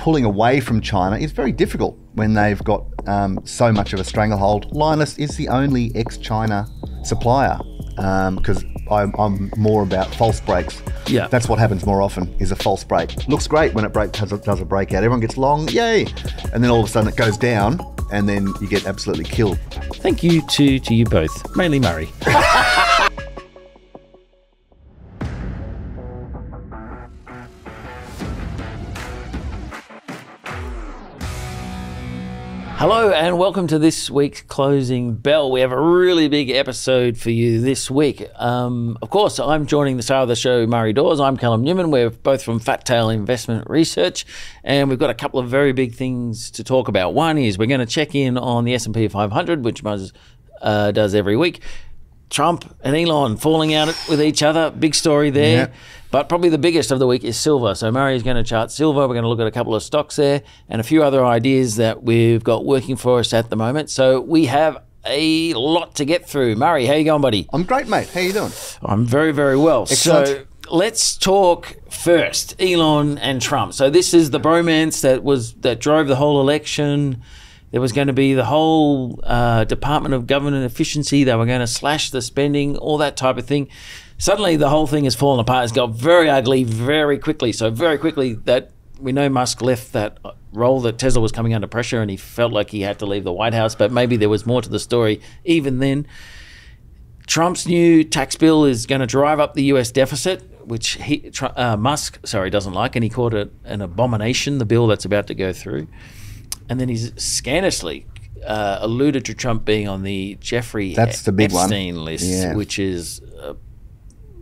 pulling away from China is very difficult when they've got so much of a stranglehold. Linus is the only ex-China supplier because I'm more about false breaks. Yeah. That's what happens more often, is a false break. Looks great when it does a breakout. Everyone gets long, yay! And then all of a sudden it goes down and then you get absolutely killed. Thank you to you both, mainly Murray. Hello and welcome to this week's Closing Bell. We have a really big episode for you this week. Of course, I'm joining the star of the show, Murray Dawes. I'm Callum Newman. We're both from Fat Tail Investment Research, and we've got a couple of very big things to talk about. One is we're going to check in on the S&P 500, which Muzz does every week. Trump and Elon falling out with each other, big story there. Yeah. But probably the biggest of the week is silver. So Murray is going to chart silver. We're going to look at a couple of stocks there and a few other ideas that we've got working for us at the moment. So we have a lot to get through. Murray, how you going, buddy? I'm great, mate. How you doing? I'm very, very well. Excellent. So let's talk first, Elon and Trump. So this is the bromance that drove the whole election. There was going to be the whole Department of Government Efficiency. They were going to slash the spending, all that type of thing. Suddenly, the whole thing has fallen apart. It's got very ugly very quickly. So very quickly, that we know Musk left that role, that Tesla was coming under pressure and he felt like he had to leave the White House. But maybe there was more to the story even then. Trump's new tax bill is going to drive up the US deficit, which Musk doesn't like, and he called it an abomination, the bill that's about to go through. And then he's scandalously alluded to Trump being on the Jeffrey Epstein list, which is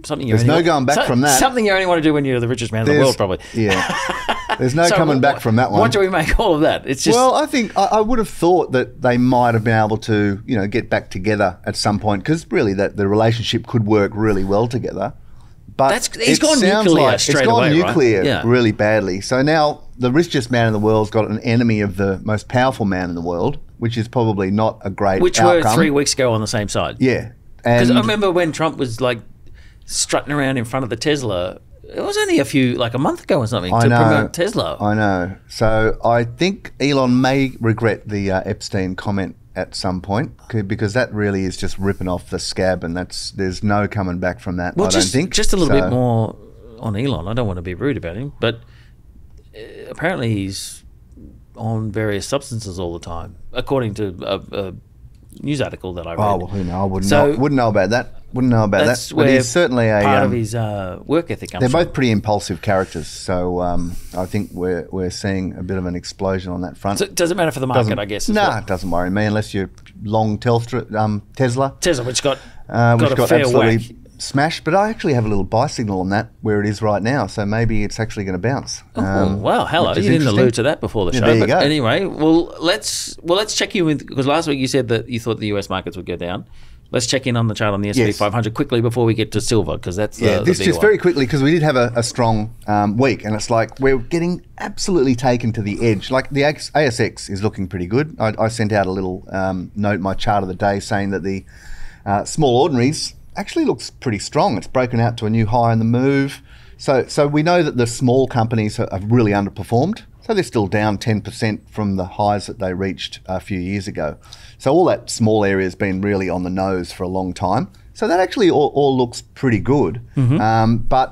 something you There's no going back from that. Something you only want to do when you're the richest man in the world, probably. Yeah. There's no coming back from that one. What do we make all of that? It's just. Well, I think I would have thought that they might have been able to, get back together at some point, because really that the relationship could work really well together. But he's gone nuclear straight away, It's gone nuclear right? Yeah. really badly. So now the richest man in the world's got an enemy of the most powerful man in the world, which is probably not a great outcome. Which were 3 weeks ago on the same side. Yeah. Because I remember when Trump was like strutting around in front of the Tesla, it was only a month ago or something promote Tesla. I know. So I think Elon may regret the Epstein comment at some point, because that really is just ripping off the scab, and there's no coming back from that. Well, I don't think. Just a little bit more on Elon. I don't want to be rude about him, but apparently he's on various substances all the time, according to a news article that I read. Oh, well, who knows? I wouldn't know about that. Wouldn't know about that. But he's certainly part of his work ethic. They're both pretty impulsive characters, so I think we're seeing a bit of an explosion on that front. So it doesn't matter for the market, I guess. It doesn't worry me unless you're long Tesla. Tesla, which got got fair absolutely whack. smashed. But I actually have a little buy signal on that where it is right now, so maybe it's actually going to bounce. Wow, hello! You didn't allude to that before the show. There you go. Anyway, let's check you in, because last week you said that you thought the US markets would go down. Let's check in on the chart on the S&P 500 quickly before we get to silver, because that's this just very quickly, because we did have a strong week, and it's like we're getting absolutely taken to the edge. Like the ASX is looking pretty good. I sent out a little note in my chart of the day saying that the small ordinaries actually looks pretty strong. It's broken out to a new high in the move. So we know that the small companies have really underperformed. So they're still down 10% from the highs that they reached a few years ago. So all that small area has been really on the nose for a long time. So that actually all looks pretty good. Mm-hmm.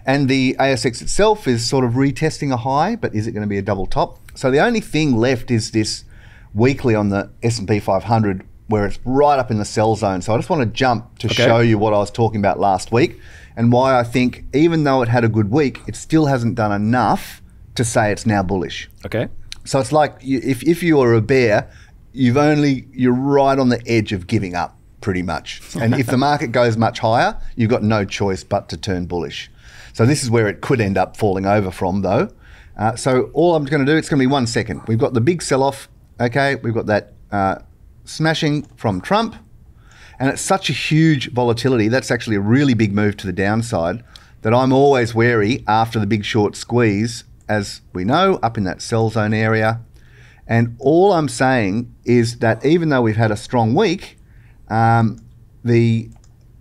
And the ASX itself is sort of retesting a high, but is it going to be a double top? So the only thing left is this weekly on the S&P 500, where it's right up in the sell zone. So I just want to jump to show you what I was talking about last week and why I think even though it had a good week, it still hasn't done enough to say it's now bullish. Okay. So it's like if you are a bear, you're right on the edge of giving up pretty much. And if the market goes much higher, you've got no choice but to turn bullish. So this is where it could end up falling over from though. So all I'm going to do, it's going to be 1 second. We've got the big sell-off, okay? We've got that smashing from Trump, and it's such a huge volatility. That's actually a really big move to the downside that I'm always wary after the big short squeeze, as we know, up in that sell zone area. And all I'm saying is that even though we've had a strong week, the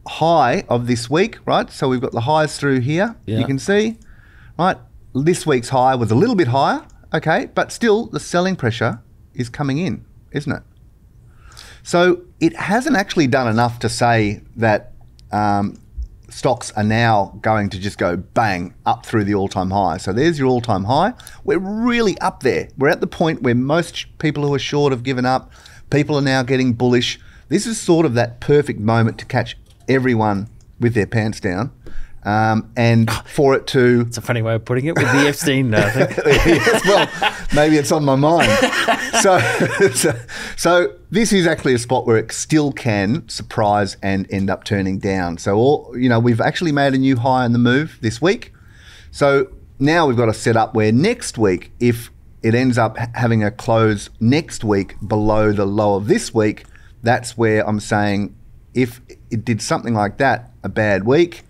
high of this week, right? So we've got the highs through here, you can see, right? This week's high was a little bit higher, okay, but still the selling pressure is coming in, isn't it? So it hasn't actually done enough to say that stocks are now going to just go bang up through the all-time high. So there's your all-time high. We're really up there. We're at the point where most people who are short have given up. People are now getting bullish. This is sort of that perfect moment to catch everyone with their pants down. And for it to... It's a funny way of putting it with the Epstein, I think. Yes, well, maybe it's on my mind. So this is actually a spot where it still can surprise and end up turning down. So, we've actually made a new high in the move this week. So now we've got to set up where next week, if it ends up having a close next week below the low of this week, that's where I'm saying if it did something like that, a bad week,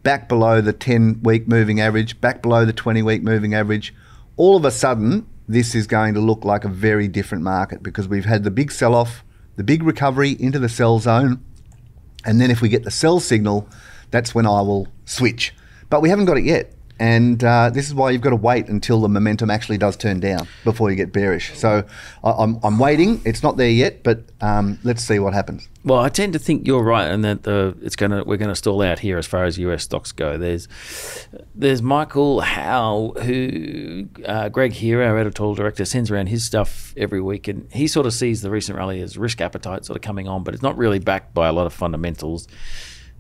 back below the 10-week moving average, back below the 20-week moving average, all of a sudden, this is going to look like a very different market because we've had the big sell-off, the big recovery into the sell zone, and then if we get the sell signal, that's when I will switch. But we haven't got it yet. And this is why you've got to wait until the momentum actually does turn down before you get bearish. So I'm waiting. It's not there yet, but let's see what happens. Well, I tend to think you're right, and that we're going to stall out here as far as US stocks go. There's Michael Howe, who Greg here, our editorial director, sends around his stuff every week, and he sort of sees the recent rally as risk appetite sort of coming on, but it's not really backed by a lot of fundamentals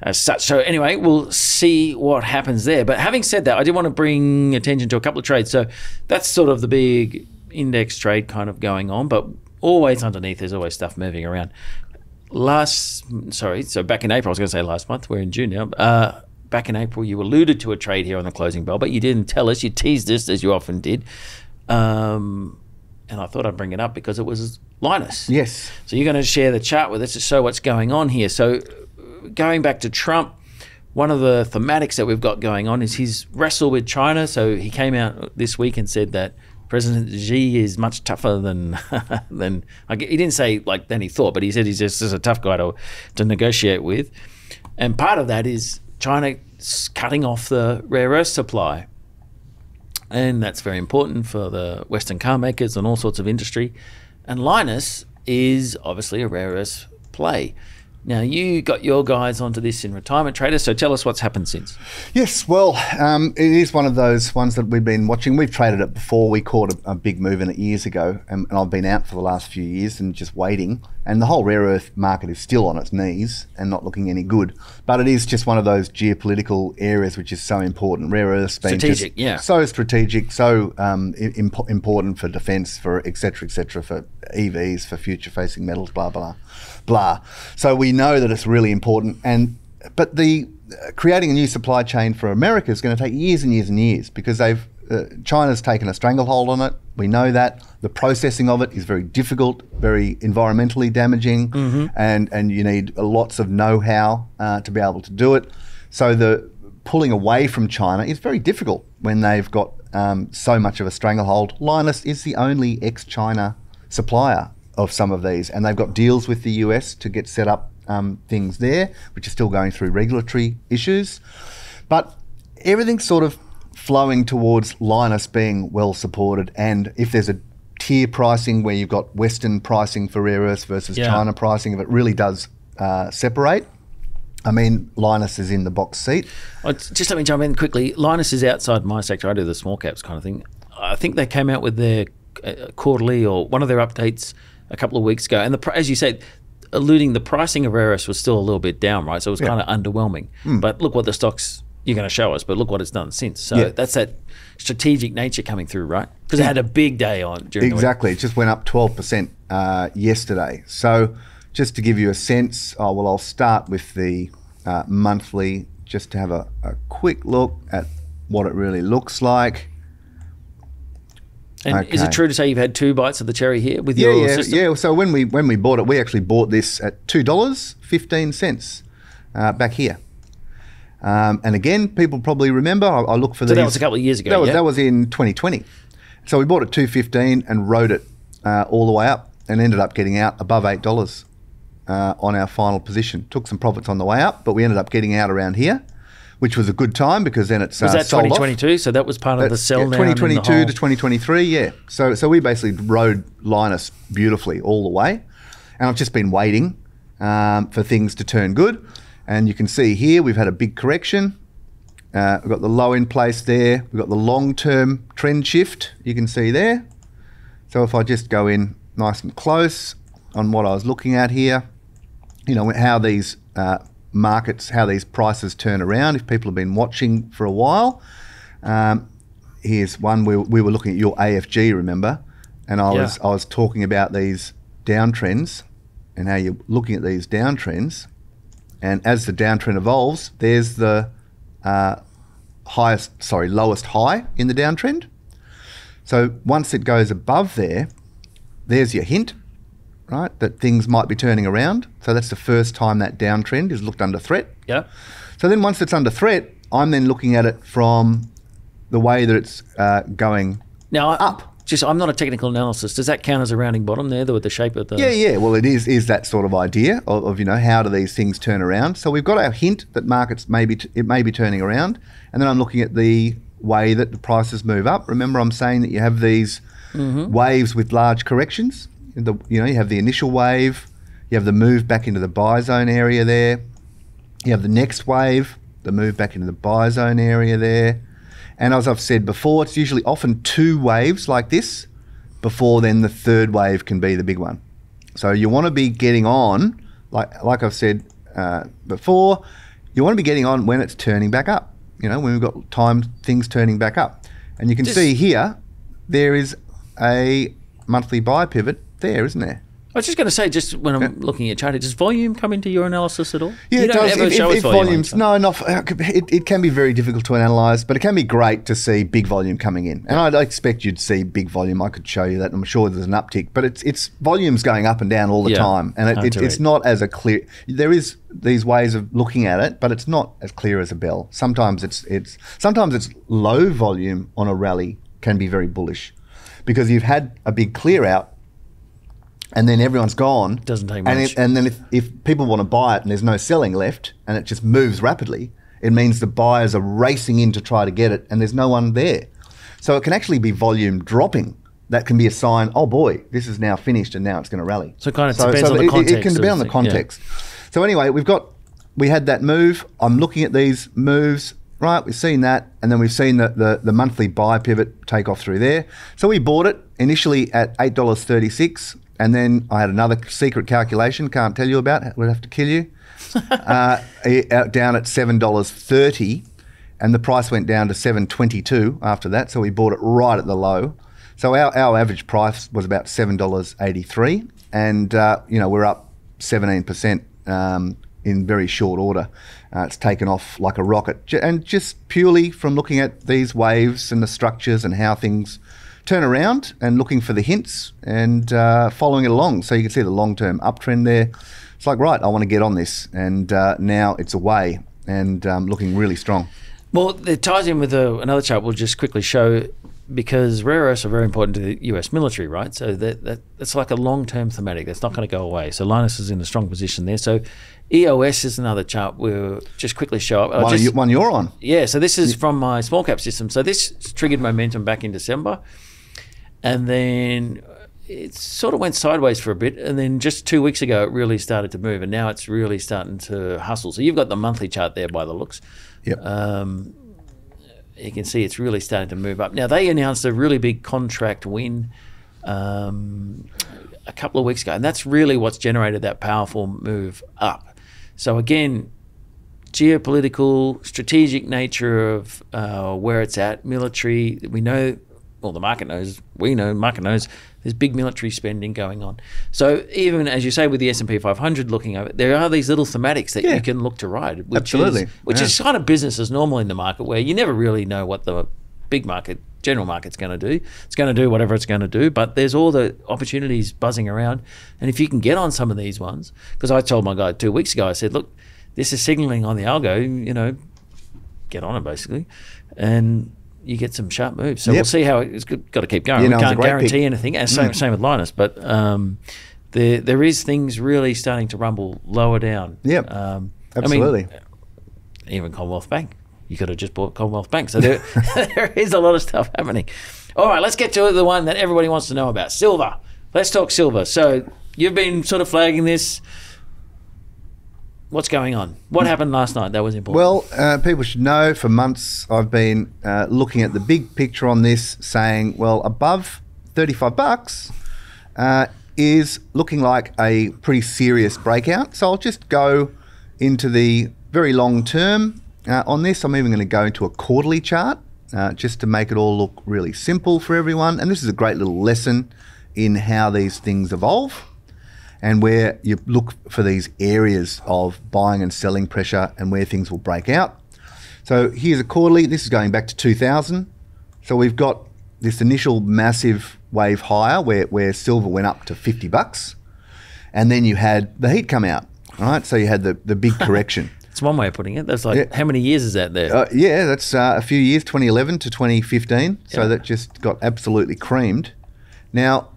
as such. So anyway, we'll see what happens there. But having said that, I did want to bring attention to a couple of trades. So that's sort of the big index trade kind of going on, but always underneath there's always stuff moving around. So back in April, I was going to say last month, we're in June now. Back in April, you alluded to a trade here on the closing bell, but you didn't tell us. You teased us, as you often did. And I thought I'd bring it up because it was Linus. Yes. So you're going to share the chart with us to show what's going on here. So going back to Trump, one of the thematics that we've got going on is his wrestle with China. So he came out this week and said that President Xi is much tougher than he didn't say like than he thought, but he said he's just a tough guy to negotiate with. And part of that is China cutting off the rare earth supply. And that's very important for the Western car makers and all sorts of industry. And Linus is obviously a rare earth play. Now, you got your guys onto this in Retirement Traders, so tell us what's happened since. Yes, well, it is one of those ones that we've been watching. We've traded it before. We caught a big move in it years ago, and I've been out for the last few years and just waiting. And the whole rare earth market is still on its knees and not looking any good. But it is just one of those geopolitical areas which is so important. Rare earths being strategic, yeah. So strategic, so important for defence, for et cetera, for EVs, for future-facing metals, blah, blah, blah. So we know that it's really important, but the creating a new supply chain for America is going to take years and years and years because China's taken a stranglehold on it. We know that the processing of it is very difficult, very environmentally damaging, and you need lots of know-how to be able to do it. So the pulling away from China is very difficult when they've got so much of a stranglehold. Linus is the only ex-China supplier of some of these, and they've got deals with the US to get set up things there, which are still going through regulatory issues. But everything's sort of flowing towards Linus being well supported, and if there's a tier pricing where you've got Western pricing for rare earths versus China pricing, if it really does separate, I mean, Linus is in the box seat. Just let me jump in quickly. Linus is outside my sector. I do the small caps kind of thing. I think they came out with their quarterly or one of their updates a couple of weeks ago, and as you say, alluding the pricing of rare earths was still a little bit down, right? So it was kind of underwhelming. But look what the stocks you're going to show us, but look what it's done since. So that's that strategic nature coming through, right? Because it had a big day on during the week. Exactly. It just went up 12% yesterday. So just to give you a sense, I'll start with the monthly just to have a quick look at what it really looks like. And is it true to say you've had 2 bites of the cherry here with your system? Yeah. So when we bought it, we actually bought this at $2.15 back here. And again, people probably remember. I look for these. So that was a couple of years ago. That was in 2020. So we bought at $2.15 and rode it all the way up and ended up getting out above $8 on our final position. Took some profits on the way up, but we ended up getting out around here. which was a good time because then it's Was that sold off. 2022? So that was part of the sell down. 2022 to 2023, yeah. So we basically rode Linus beautifully all the way. And I've just been waiting for things to turn good. And you can see here we've had a big correction. We've got the low in place there. We've got the long-term trend shift you can see there. So if I just go in nice and close on what I was looking at here, you know, how these markets, how these prices turn around, if people have been watching for a while. Here's one where we were looking at your AFG, remember? And I was talking about these downtrends and how you're looking at these downtrends. And as the downtrend evolves, there's the lowest high in the downtrend. So once it goes above there, there's your hint, right, that things might be turning around. So that's the first time that downtrend is looked under threat. Yeah. So then once it's under threat, I'm then looking at it from the way that it's going up. I'm not a technical analysis. Does that count as a rounding bottom there, with the shape of the... Yeah. Well, it is that sort of idea of you know, how do these things turn around? So we've got our hint that markets may be turning around, and then I'm looking at the way that the prices move up. Remember, I'm saying that you have these waves with large corrections. You have the initial wave, you have the move back into the buy zone area there, you have the next wave, the move back into the buy zone area there. And as I've said before, it's usually often two waves like this before then the third wave can be the big one. So you want to be getting on, like I've said before, you want to be getting on when it's turning back up, you know, when we've got things turning back up. And you can see here, there is a monthly buy pivot there, isn't there? I was just going to say, just when I'm looking at chart, does volume come into your analysis at all? Yeah, you it does. Ever show us volumes, no, it can be very difficult to analyse, but it can be great to see big volume coming in. And I'd expect you'd see big volume. I could show you that. I'm sure there's an uptick, but it's volumes going up and down all the time, and it's not as a clear. There is these ways of looking at it, but it's not as clear as a bell. Sometimes it's low volume on a rally can be very bullish, because you've had a big clear out. And then everyone's gone. Doesn't take much. And then if people want to buy it and there's no selling left and it just moves rapidly, it means the buyers are racing in to try to get it and there's no one there. So it can actually be volume dropping. That can be a sign, oh boy, this is now finished and now it's going to rally. So it kind of depends on the context. It can depend on the context. Yeah. So anyway, we had that move. I'm looking at these moves. Right, we've seen that, and then we've seen the monthly buy pivot take off through there. So we bought it initially at $8.36. And then I had another secret calculation, can't tell you about, would have to kill you, down at $7.30, and the price went down to $7.22 after that, so we bought it right at the low. So our average price was about $7.83, and we're up 17% in very short order. It's taken off like a rocket, and just purely from looking at these waves and the structures and how things turn around and looking for the hints and following it along. So you can see the long-term uptrend there. It's like, right, I want to get on this. And now it's away and looking really strong. Well, it ties in with another chart we'll just quickly show, because rare earths are very important to the US military, right? So that's like a long-term thematic. That's not going to go away. So Linus is in a strong position there. So EOS is another chart we'll just quickly show up. One you're on. Yeah, so this is from my small cap system. So this triggered momentum back in December. And then it sort of went sideways for a bit. And then just 2 weeks ago, it really started to move. And now it's really starting to hustle. So you've got the monthly chart there by the looks. Yep. You can see it's really starting to move up. Now, they announced a really big contract win a couple of weeks ago. And that's really what's generated that powerful move up. So again, geopolitical, strategic nature of where it's at, military, we know... Well, the market knows, market knows there's big military spending going on. So even, as you say, with the S&P 500 looking over, there are these little thematics that you can look to ride. Which is kind of business as normal in the market, where you never really know what the big market, general market's going to do. It's going to do whatever it's going to do, but there's all the opportunities buzzing around. And if you can get on some of these ones, because I told my guy 2 weeks ago, I said, look, this is signaling on the algo, get on it basically. And you get some sharp moves. So we'll see how it's got to keep going. We can't guarantee anything. And same with Linus, but there is things really starting to rumble lower down. Yep, absolutely. I mean, even Commonwealth Bank, you could have just bought Commonwealth Bank. So there, there is a lot of stuff happening. All right, let's get to the one that everybody wants to know about, silver. Let's talk silver. So you've been sort of flagging this. What's going on? What happened last night? That was important. Well, people should know for months I've been looking at the big picture on this, saying, well, above $35 is looking like a pretty serious breakout. So I'll just go into the very long term on this. I'm even going to go into a quarterly chart just to make it all look really simple for everyone. And this is a great little lesson in how these things evolve, and where you look for these areas of buying and selling pressure and where things will break out. So here's a quarterly. This is going back to 2000. So we've got this initial massive wave higher where silver went up to $50. And then you had the heat come out, right? So you had the big correction. It's one way of putting it. That's like, how many years is that there? Yeah, that's a few years, 2011 to 2015. So that just got absolutely creamed. Now,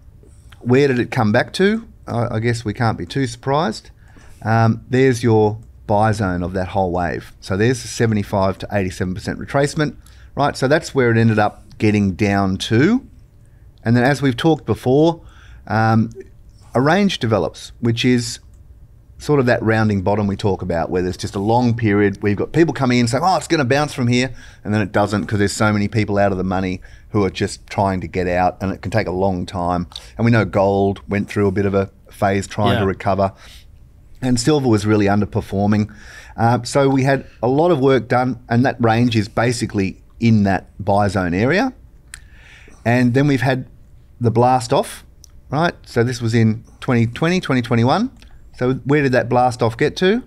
where did it come back to? I guess we can't be too surprised. There's your buy zone of that whole wave. So there's the 75 to 87% retracement, right? So that's where it ended up getting down to. And then, as we've talked before, a range develops, which is sort of that rounding bottom we talk about, where there's just a long period where you've got people coming in saying, oh, it's going to bounce from here, and then it doesn't, because there's so many people out of the money who are just trying to get out, and it can take a long time. And we know gold went through a bit of a phase trying to recover, and silver was really underperforming. So we had a lot of work done, and that range is basically in that buy zone area. And then we've had the blast off, right? So this was in 2020, 2021. So where did that blast off get to?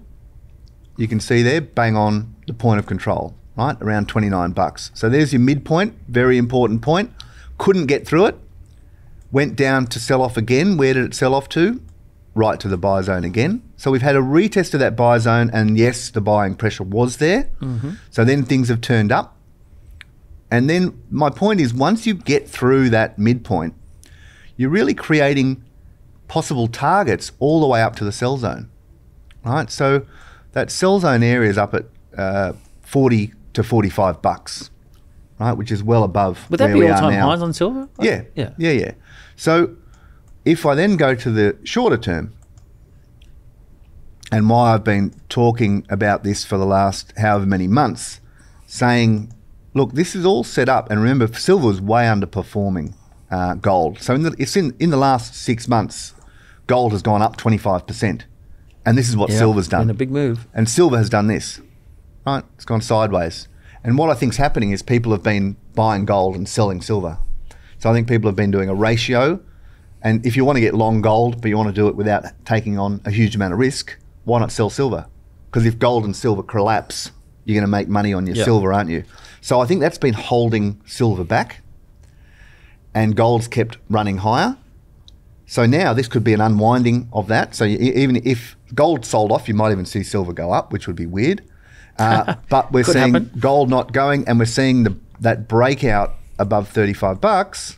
You can see there, bang on the point of control, right? Around $29. So there's your midpoint, very important point. Couldn't get through it. Went down to sell off again. Where did it sell off to? Right to the buy zone again. So we've had a retest of that buy zone, and yes, the buying pressure was there. Mm-hmm. So then things have turned up. And then my point is, once you get through that midpoint, you're really creating possible targets all the way up to the sell zone, right? So that sell zone area is up at $40 to $45, right? Which is well above Would that be all-time highs on silver? Yeah. So if I then go to the shorter term, and why I've been talking about this for the last however many months, saying, look, this is all set up, and remember, silver is way underperforming gold. So in the last 6 months, gold has gone up 25%. And this is what silver's done. In a big move. And silver has done this, right? It's gone sideways. And what I think's happening is people have been buying gold and selling silver. So I think people have been doing a ratio. And if you want to get long gold, but you want to do it without taking on a huge amount of risk, why not sell silver? Because if gold and silver collapse, you're going to make money on your silver, aren't you? So I think that's been holding silver back. And gold's kept running higher. So now this could be an unwinding of that. So even if gold sold off, you might even see silver go up, which would be weird. But we're seeing gold not going, and we're seeing that breakout above $35,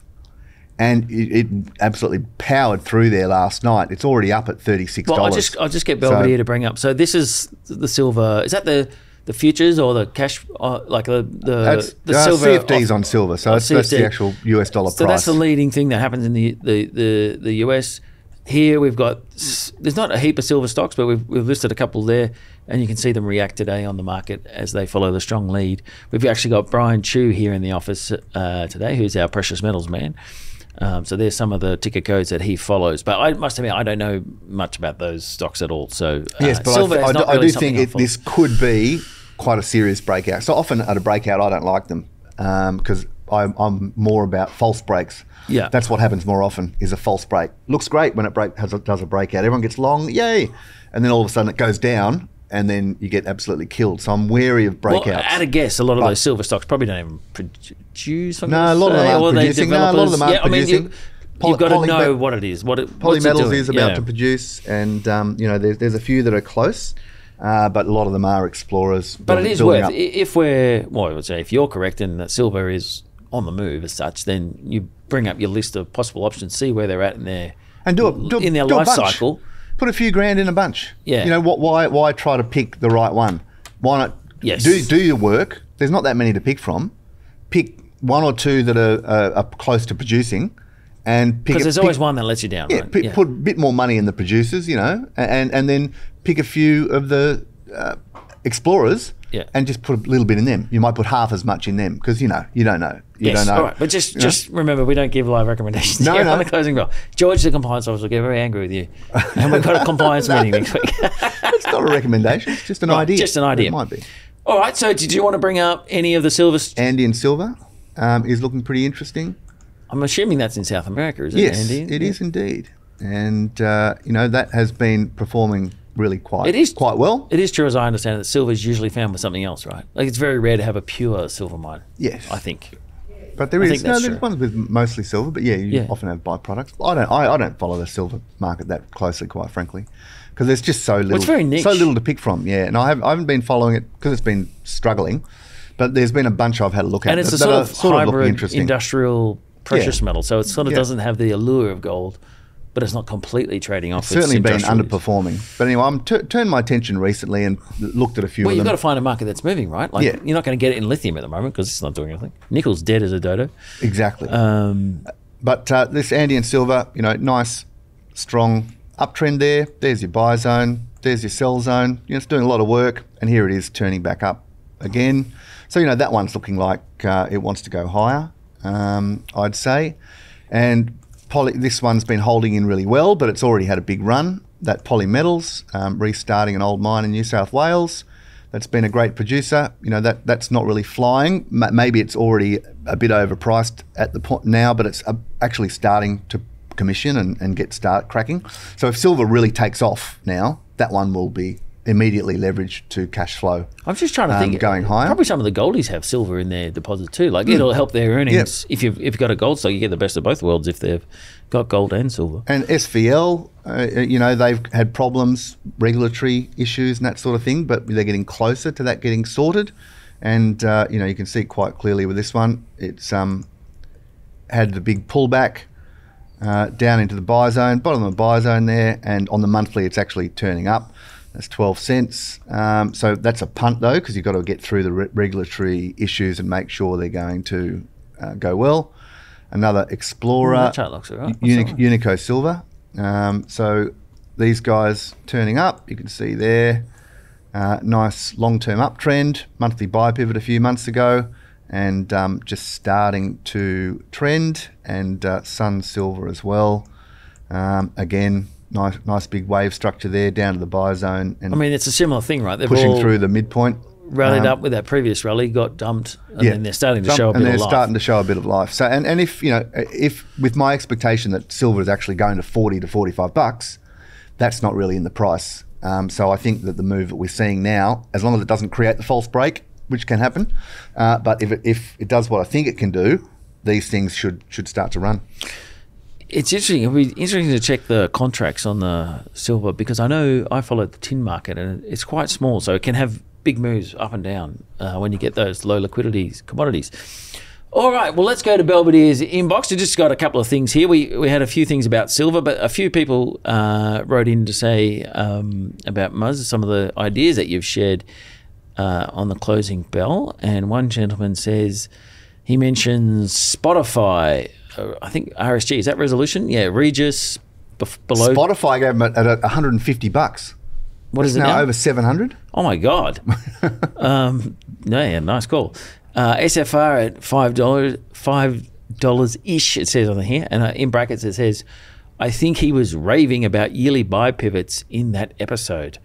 and it absolutely powered through there last night. It's already up at $36. Well, I'll just get Belvedere to bring up. So this is the silver. Is that the futures or the cash, like the silver? CFDs on silver. So that's the actual US dollar price. So that's the leading thing that happens in the US. Here we've got, there's not a heap of silver stocks, but we've listed a couple there, and you can see them react today on the market as they follow the strong lead. We've actually got Brian Chu here in the office today, who's our precious metals man. So there's some of the ticker codes that he follows. But I must admit, I don't know much about those stocks at all. So yes, but silver I do think this could be quite a serious breakout. So often at a breakout, I don't like them because I'm more about false breaks. Yeah, that's what happens more often, is a false break. Looks great when it does a breakout. Everyone gets long, yay, and then all of a sudden it goes down, and then you get absolutely killed. So I'm wary of breakouts. Well, at a guess, a lot of those silver stocks probably don't even produce. No, a lot of them aren't producing. No, a lot of them aren't producing. You've got to know what it is. Polymetals is about to produce, and there's a few that are close. But a lot of them are explorers. But it is worth, if I would say, if you're correct and that silver is on the move as such, then you bring up your list of possible options, see where they're at in their life cycle. Put a few grand in a bunch. Yeah. You know, why try to pick the right one? Why not do your work there's not that many to pick from. Pick one or two that are close to producing, and because there's always one that lets you down. Yeah, right? Put a bit more money in the producers, and then pick a few of the explorers. Yeah. And just put a little bit in them. You might put half as much in them because you don't know. You don't know. All right. But just remember, we don't give live recommendations here on the closing bell. George, the compliance officer, will get very angry with you. And we've got a compliance meeting next week. It's not a recommendation. It's just an idea. Just an idea. It might be. All right. So did you want to bring up any of the silver? Andean silver is looking pretty interesting. I'm assuming that's in South America, is it? Yes, Andean? it is indeed. And, that has been performing really quite well. It is true, as I understand it, that silver is usually found with something else, right? Like it's very rare to have a pure silver mine. Yes, I think. But there's ones with mostly silver. But you often have byproducts. I don't follow the silver market that closely, quite frankly, because there's just so little. It's very niche. So little to pick from. Yeah, and I haven't been following it because it's been struggling. But there's been a bunch I've had a look at, and it's a sort of hybrid industrial precious metal, so it sort of doesn't have the allure of gold. But it's not completely trading off. It's certainly been underperforming. But anyway, I'm turned my attention recently and looked at a few of them. Well, you've got to find a market that's moving, right? Like you're not going to get it in lithium at the moment because it's not doing anything. Nickel's dead as a dodo. Exactly. But this Andean silver, nice, strong uptrend there. There's your buy zone. There's your sell zone. It's doing a lot of work. And here it is turning back up again. So, that one's looking like it wants to go higher, I'd say. And this one's been holding in really well, but it's already had a big run. That Polymetals, restarting an old mine in New South Wales, that's been a great producer. That's not really flying. Maybe it's already a bit overpriced at the point now, but it's actually starting to commission and start cracking. So if silver really takes off now, that one will be immediately leveraged to cash flow. I'm just trying to think. Going higher. Probably some of the goldies have silver in their deposit too. Like it'll help their earnings. If you've got a gold stock, you get the best of both worlds if they've got gold and silver. And SVL, they've had problems, regulatory issues and that sort of thing, but they're getting closer to that getting sorted. And you can see quite clearly with this one, it's had the big pullback down into the buy zone, bottom of the buy zone there, and on the monthly, it's actually turning up. That's 12 cents. So that's a punt, though, because you've got to get through the regulatory issues and make sure they're going to go well. Another Explorer, that chart looks all right. Unico Silver. So these guys turning up, you can see there. Nice long-term uptrend, monthly buy pivot a few months ago, and just starting to trend, and Sun Silver as well. Again, Nice big wave structure there down to the buy zone. And it's a similar thing, right? They're pushing through the midpoint. Rallied up with that previous rally, got dumped, and then they're starting to show a bit of life. And they're starting to show a bit of life. So, and if with my expectation that silver is actually going to $40 to $45, that's not really in the price. So I think that the move that we're seeing now, as long as it doesn't create the false break, which can happen, but if it does what I think it can do, these things should start to run. It's interesting. It'll be interesting to check the contracts on the silver because I know I follow the tin market and it's quite small, so it can have big moves up and down when you get those low liquidity commodities. All right, well, let's go to Belvedere's inbox. We just got a couple of things here. We had a few things about silver, but a few people wrote in to say about Muzz, some of the ideas that you've shared on the closing bell. And one gentleman says he mentions Spotify. I think RSG, is that resolution? Yeah, Regis below. Spotify gave them at $150. What is it now? now? Over 700. Oh my God. Nice call. SFR at $5 it says on here, and in brackets it says, I think he was raving about yearly buy pivots in that episode.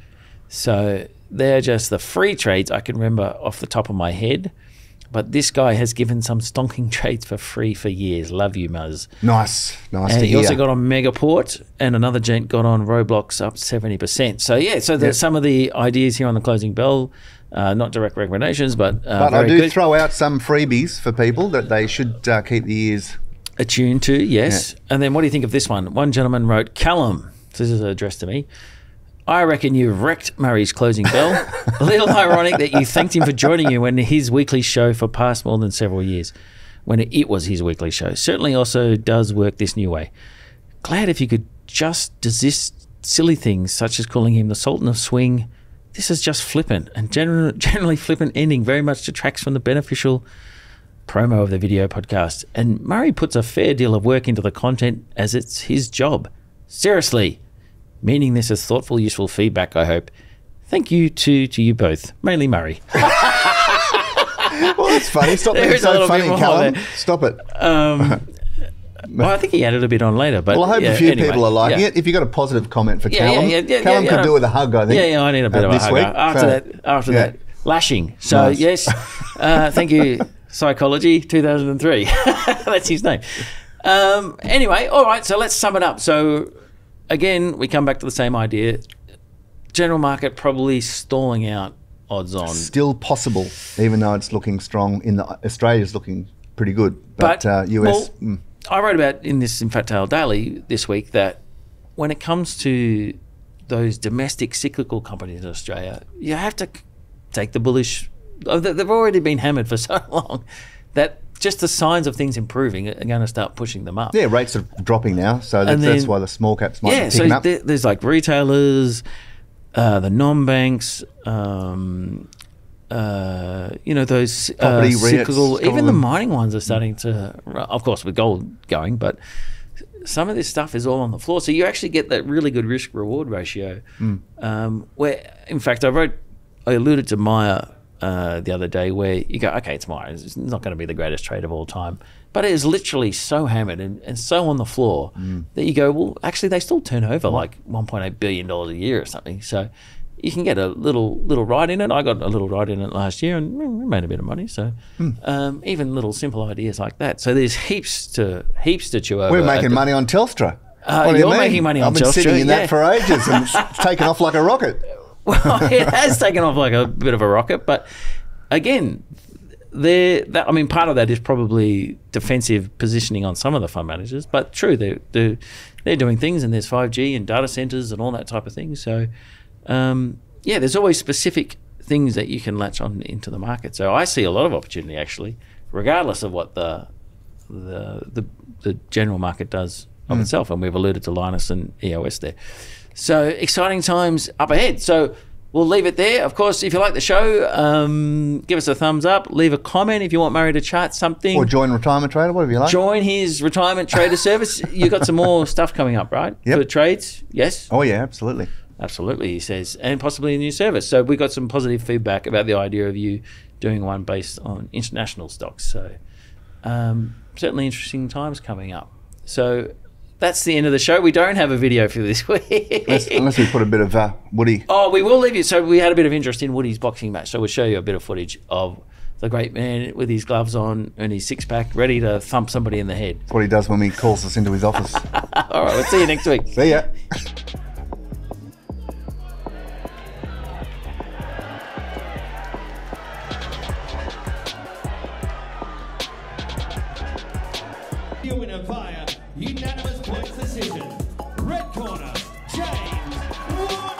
So they're just the free trades I can remember off the top of my head. But this guy has given some stonking trades for free for years. Love you, Muzz. Nice and to he hear. also got on Megaport, and another gent got on Roblox up 70%. So there's some of the ideas here on the closing bell. Not direct recommendations, but I do good. throw out some freebies for people that they should keep the ears attuned to. Yes. Yeah. And then what do you think of this one? One gentleman wrote, Callum. This is addressed to me. I reckon you've wrecked Murray's closing bell. A little ironic that you thanked him for joining you when his weekly show for past more than several years, when it was his weekly show. Certainly also does work this new way. Glad if you could just desist silly things such as calling him the Sultan of Swing, this is just flippant, and generally flippant ending very much detracts from the beneficial promo of the video podcast. And Murray puts a fair deal of work into the content as it's his job. Seriously, meaning this is thoughtful, useful feedback, I hope. Thank you to you both, mainly Murray. Well, that's funny. Stop being so funny, Callum. Stop it. Well, I think he added a bit on later. But well, I hope a few people are liking it. If you got a positive comment for Callum, Callum could do with a hug, I think. Yeah, I need a bit of a hug week. after that lashing. So, nice. Yes, thank you, Psychology 2003. That's his name. Anyway, all right, so let's sum it up. So, again, we come back to the same idea. General market probably stalling out odds on. Still possible, even though it's looking strong. Australia's looking pretty good, but US. Well, I wrote about in this Fat Tail Daily this week that when it comes to those domestic cyclical companies in Australia, you have to take the bullish. They've already been hammered for so long that just the signs of things improving are going to start pushing them up. Yeah, rates are dropping now, so that's why the small caps might be picking up. There's like retailers. The non-banks, those property cyclical, REITs, even the mining ones are starting to, of course, with gold going, but some of this stuff is all on the floor. So you actually get that really good risk-reward ratio. Where, in fact, I alluded to Maya the other day, where you go, okay, it's Maya. It's not going to be the greatest trade of all time. But it is literally so hammered and so on the floor that you go, well, actually, they still turn over like $1.8 billion a year or something. So you can get a little ride in it. I got a little ride in it last year and we made a bit of money. So even little simple ideas like that. So there's heaps to chew over. We're making money on Telstra. You're making money on Telstra. I've been sitting in that for ages and it's taken off like a rocket. Well, it has taken off like a bit of a rocket. But again, part of that is probably defensive positioning on some of the fund managers, but true, they're doing things, and there's 5G and data centers and all that type of thing. So, there's always specific things that you can latch on into the market. So I see a lot of opportunity actually, regardless of what the general market does of itself. And we've alluded to Linus and EOS there. So exciting times up ahead. So we'll leave it there. Of course, if you like the show, give us a thumbs up. Leave a comment if you want Murray to chart something. Or join Retirement Trader, whatever you like. Join his Retirement Trader service. You've got some more stuff coming up, right? Yep. For trades, yes? Oh, yeah, absolutely. Absolutely, he says. And possibly a new service. So we got some positive feedback about the idea of you doing one based on international stocks. So certainly interesting times coming up. So that's the end of the show. We don't have a video for this week. Unless we put a bit of Woody. Oh, we will leave you. So we had a bit of interest in Woody's boxing match. So we'll show you a bit of footage of the great man with his gloves on and his six-pack ready to thump somebody in the head. That's what he does when he calls us into his office. All right, we'll see you next week. See ya. Your winner via unanimous points decision. Red corner, James Wood.